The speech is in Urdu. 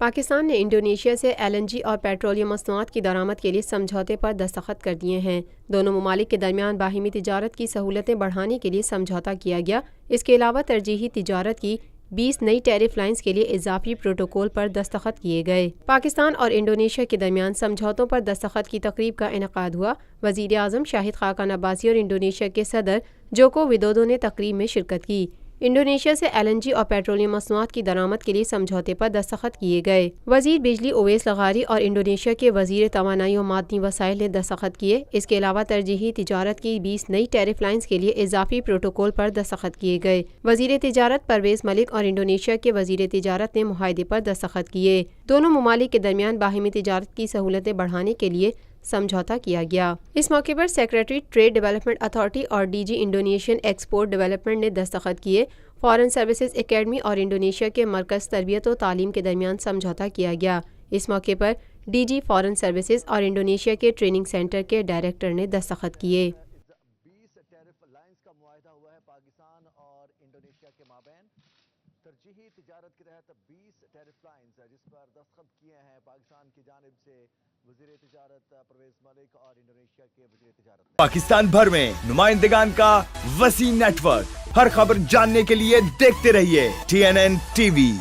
پاکستان نے انڈونیشیا سے LNG اور پیٹرولیم مصنوعات کی درآمد کے لیے سمجھوتے پر دستخط کر دیے ہیں۔ دونوں ممالک کے درمیان باہمی تجارت کی سہولتیں بڑھانے کے لیے سمجھوتہ کیا گیا۔ اس کے علاوہ ترجیحی تجارت کی 20 نئی ٹیرف لائنز کے لیے اضافی پروٹوکول پر دستخط کیے گئے۔ پاکستان اور انڈونیشیا کے درمیان سمجھوتوں پر دستخط کی تقریب کا انعقاد ہوا۔ وزیر اعظم شاہد خاقان عباسی اور انڈونیشیا کے صدر جوکو ودودو نے تقریب میں شرکت کی۔ انڈونیشیا سے LNG اور پیٹرولیم مصنوعات کی درآمد کے لیے سمجھوتے پر دستخط کیے گئے۔ وزیر بجلی اویس لغاری اور انڈونیشیا کے وزیر توانائی و معدنی وسائل نے دستخط کیے۔ اس کے علاوہ ترجیحی تجارت کی 20 نئی ٹیرف لائنز کے لیے اضافی پروٹوکول پر دستخط کیے گئے۔ وزیر تجارت پرویز ملک اور انڈونیشیا کے وزیر تجارت نے معاہدے پر دستخط کیے۔ دونوں ممالک کے درمیان باہمی تجارت کی سہولتیں بڑھانے کے لیے سمجھوتہ کیا گیا۔ اس موقع پر سیکریٹری ٹریڈ ڈیولپمنٹ اتھارٹی اور DG انڈونیشین ایکسپورٹ ڈیولپمنٹ نے دستخط کیے۔ فارن سروسز اکیڈمی اور انڈونیشیا کے مرکز تربیت و تعلیم کے درمیان سمجھوتہ کیا گیا۔ اس موقع پر DG فارن سروسز اور انڈونیشیا کے ٹریننگ سینٹر کے ڈائریکٹر نے دستخط کیے۔ 20 ٹیرف لائنز کا معاہدہ ہوا ہے پاکستان اور انڈونیشیا کے مابین۔ ترجیحی تجارت کے تحت 20 ٹیرف لائنز جس پر دستخط کیے ہیں پاکستان کی جانب سے وزیر تجارت پرویز ملک اور انڈونیشیا کے وزیر تجارت۔ پاکستان بھر میں نمائندگان کا وسیع نیٹ ورک، ہر خبر جاننے کے لیے دیکھتے رہیے TNN TV۔